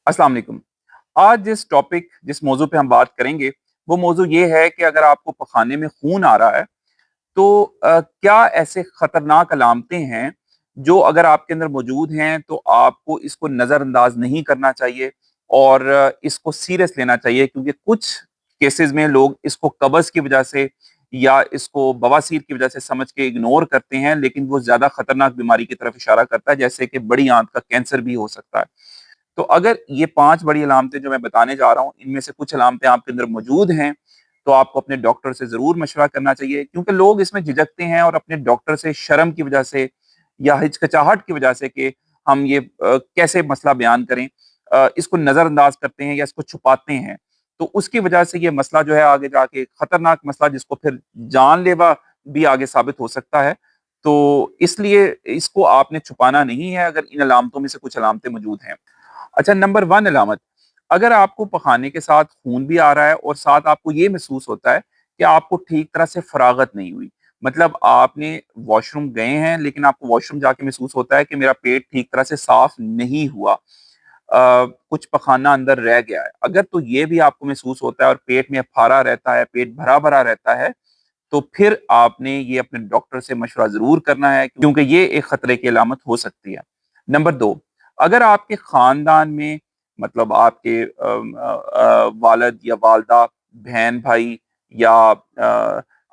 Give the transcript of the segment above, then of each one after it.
अस्सलाम वालेकुम। आज जिस मौजू पे हम बात करेंगे वो मौजू ये है कि अगर आपको पखाने में खून आ रहा है तो क्या ऐसे खतरनाक अलामतें हैं जो अगर आपके अंदर मौजूद हैं तो आपको इसको नज़रअंदाज नहीं करना चाहिए और इसको सीरियस लेना चाहिए, क्योंकि कुछ केसेस में लोग इसको कब्ज़ की वजह से या इसको बवासीर की वजह से समझ के इग्नोर करते हैं, लेकिन वो ज़्यादा खतरनाक बीमारी की तरफ इशारा करता है, जैसे कि बड़ी आंत का कैंसर भी हो सकता है। तो अगर ये 5 बड़ी अलामतें जो मैं बताने जा रहा हूँ, इनमें से कुछ अलामतें आपके अंदर मौजूद हैं, तो आपको अपने डॉक्टर से ज़रूर मशवरा करना चाहिए, क्योंकि लोग इसमें झिझकते हैं और अपने डॉक्टर से शर्म की वजह से या हिचकिचाहट की वजह से कि हम ये कैसे मसला बयान करें, इसको नज़रअंदाज करते हैं या इसको छुपाते हैं। तो उसकी वजह से ये मसला जो है आगे जाके खतरनाक मसला, जिसको फिर जानलेवा भी आगे साबित हो सकता है। तो इसलिए इसको आपने छुपाना नहीं है अगर इन अलामतों में से कुछ अलामतें मौजूद हैं। अच्छा, नंबर 1 अलामत, अगर आपको पखाने के साथ खून भी आ रहा है और साथ आपको ये महसूस होता है कि आपको ठीक तरह से फरागत नहीं हुई, मतलब आपने वॉशरूम गए हैं लेकिन आपको वॉशरूम जाके महसूस होता है कि मेरा पेट ठीक तरह से साफ नहीं हुआ, कुछ पखाना अंदर रह गया है। अगर तो ये भी आपको महसूस होता है और पेट में फारा रहता है, पेट भरा भरा रहता है, तो फिर आपने ये अपने डॉक्टर से मशवरा जरूर करना है, क्योंकि ये एक खतरे की अलामत हो सकती है। नंबर 2, अगर आपके खानदान में, मतलब आपके वालिद या वालदा, बहन भाई या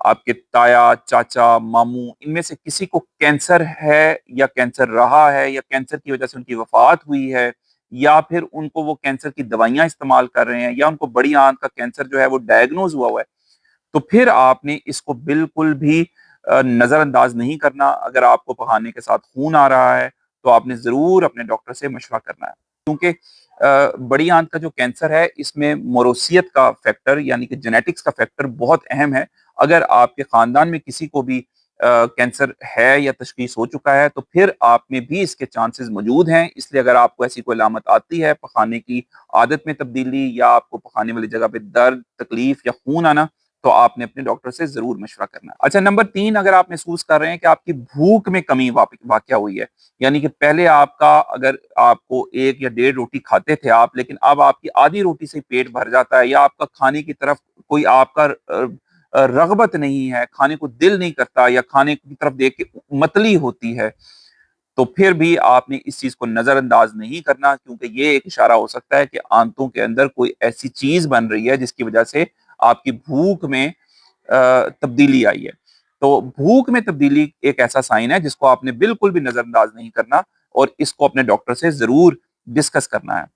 आपके ताया चाचा मामू, इनमें से किसी को कैंसर है या कैंसर रहा है या कैंसर की वजह से उनकी वफात हुई है, या फिर उनको वो कैंसर की दवाइयां इस्तेमाल कर रहे हैं, या उनको बड़ी आंत का कैंसर जो है वो डायग्नोज हुआ है, तो फिर आपने इसको बिल्कुल भी नज़रअंदाज नहीं करना। अगर आपको पखाने के साथ खून आ रहा है तो आपने ज़रूर अपने डॉक्टर से मशवरा करना है, क्योंकि बड़ी आंत का जो कैंसर है इसमें मोरोसियत का फैक्टर यानी कि जेनेटिक्स का फैक्टर बहुत अहम है। अगर आपके ख़ानदान में किसी को भी कैंसर है या तशख़ीस हो चुका है, तो फिर आप में भी इसके चांसेस मौजूद हैं। इसलिए अगर आपको ऐसी कोई अलामत आती है, पखाने की आदत में तब्दीली या आपको पखाने वाली जगह पे दर्द, तकलीफ या खून आना, तो आपने अपने डॉक्टर से ज़रूर मशवरा करना है। अच्छा, नंबर 3, अगर आप महसूस कर रहे हैं कि आपकी भूख में कमी वाक़या हुई है, यानी कि पहले आपका अगर आपको 1 या डेढ़ रोटी खाते थे आप, लेकिन अब आपकी आधी रोटी से ही पेट भर जाता है, या आपका खाने की तरफ कोई आपका रग़बत नहीं है, खाने को दिल नहीं करता, या खाने की तरफ देख के मतली होती है, तो फिर भी आपने इस चीज़ को नज़रअंदाज नहीं करना, क्योंकि ये एक इशारा हो सकता है कि आंतों के अंदर कोई ऐसी चीज़ बन रही है जिसकी वजह से आपकी भूख में तब्दीली आई है। तो भूख में तब्दीली एक ऐसा साइन है जिसको आपने बिल्कुल भी नज़रअंदाज नहीं करना और इसको अपने डॉक्टर से ज़रूर डिस्कस करना है।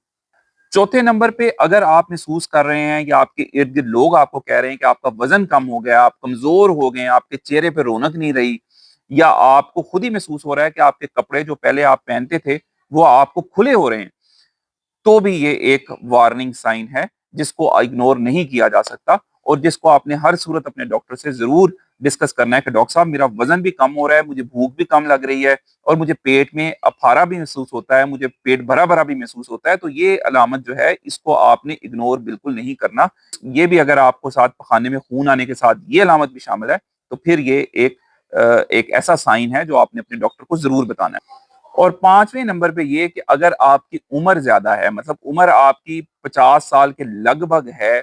चौथे नंबर पे, अगर आप महसूस कर रहे हैं या आपके इर्द-गिर्द लोग आपको कह रहे हैं कि आपका वज़न कम हो गया, आप कमज़ोर हो गए हैं, आपके चेहरे पे रौनक नहीं रही, या आपको खुद ही महसूस हो रहा है कि आपके कपड़े जो पहले आप पहनते थे, वो आपको खुले हो रहे हैं, तो भी ये एक वार्निंग साइन है जिसको इग्नोर नहीं किया जा सकता और जिसको आपने हर सूरत अपने डॉक्टर से ज़रूर डिस्कस करना है कि डॉक्टर साहब, मेरा वज़न भी कम हो रहा है, मुझे भूख भी कम लग रही है और मुझे पेट में अफारा भी महसूस होता है, मुझे पेट भरा-भरा भी महसूस होता है। तो ये अलामत जो है इसको आपने इग्नोर बिल्कुल नहीं करना। ये भी अगर आपको साथ पखाने में खून आने के साथ ये अलामत भी शामिल है, तो फिर ये एक ऐसा साइन है जो आपने अपने डॉक्टर को ज़रूर बताना है। और 5वें नंबर पे ये कि अगर आपकी उम्र ज़्यादा है, मतलब उम्र आपकी 50 साल के लगभग है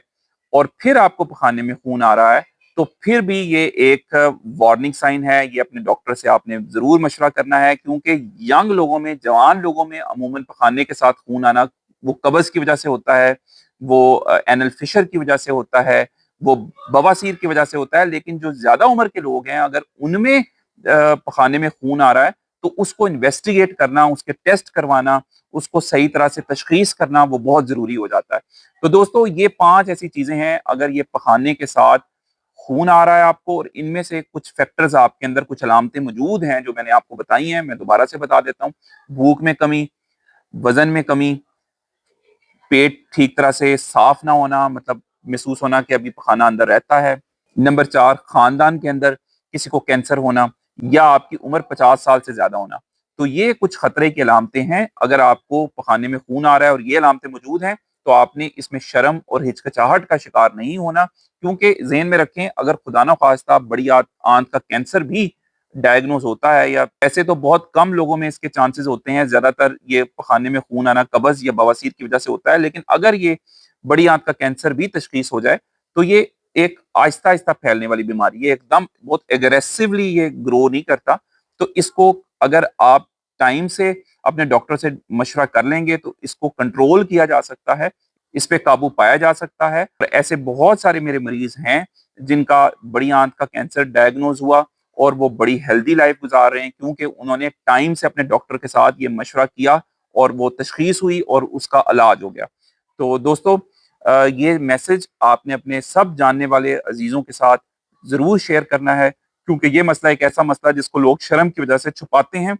और फिर आपको पखाने में खून आ रहा है, तो फिर भी ये एक वार्निंग साइन है। ये अपने डॉक्टर से आपने ज़रूर मशवरा करना है, क्योंकि यंग लोगों में, जवान लोगों में अमूमन पखाने के साथ खून आना वो कब्ज़ की वजह से होता है, वो एनल फिशर की वजह से होता है, वो बवासीर की वजह से होता है। लेकिन जो ज़्यादा उम्र के लोग हैं, अगर उनमें पखाने में खून आ रहा है, तो उसको इन्वेस्टिगेट करना, उसके टेस्ट करवाना, उसको सही तरह से तशख़ीस करना वो बहुत ज़रूरी हो जाता है। तो दोस्तों, ये 5 ऐसी चीज़ें हैं, अगर ये पखाने के साथ खून आ रहा है आपको और इनमें से कुछ फैक्टर्स आपके अंदर, कुछ अलामतें मौजूद हैं जो मैंने आपको बताई हैं, मैं दोबारा से बता देता हूँ। भूख में कमी, वज़न में कमी, पेट ठीक तरह से साफ ना होना, मतलब महसूस होना कि अभी पखाना अंदर रहता है। नंबर 4, खानदान के अंदर किसी को कैंसर होना या आपकी उम्र 50 साल से ज़्यादा होना। तो ये कुछ खतरे की अलामतें हैं। अगर आपको पखाने में खून आ रहा है और ये अलामतें मौजूद हैं, तो आपने इसमें शर्म और हिचकिचाहट का शिकार नहीं होना, क्योंकि ज़हन में रखें, अगर खुदा न ख़ास्ता बड़ी आंत का कैंसर भी डायग्नोज होता है, या ऐसे तो बहुत कम लोगों में इसके चांसेस होते हैं, ज्यादातर ये पखाने में खून आना कब्ज या बवासीर की वजह से होता है। लेकिन अगर ये बड़ी आंत का कैंसर भी तशखीस हो जाए तो ये एक आहिस्ता आहिस्ता फैलने वाली बीमारी है, एकदम बहुत एग्रेसिवली ये ग्रो नहीं करता। तो इसको अगर आप टाइम से अपने डॉक्टर से मशवरा कर लेंगे तो इसको कंट्रोल किया जा सकता है, इस पे काबू पाया जा सकता है। और ऐसे बहुत सारे मेरे मरीज हैं जिनका बड़ी आंत का कैंसर डायग्नोज हुआ और वो बड़ी हेल्दी लाइफ गुजार रहे हैं, क्योंकि उन्होंने टाइम से अपने डॉक्टर के साथ ये मशवरा किया और वो तशखीस हुई और उसका इलाज हो गया। तो दोस्तों, ये मैसेज आपने अपने सब जानने वाले अजीजों के साथ जरूर शेयर करना है, क्योंकि ये मसला एक ऐसा मसला है जिसको लोग शर्म की वजह से छुपाते हैं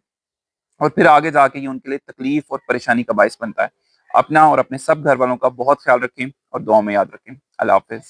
और फिर आगे जाके ये उनके लिए तकलीफ और परेशानी का बायस बनता है। अपना और अपने सब घर वालों का बहुत ख्याल रखें और दुआ में याद रखें। अल्लाह हाफिज।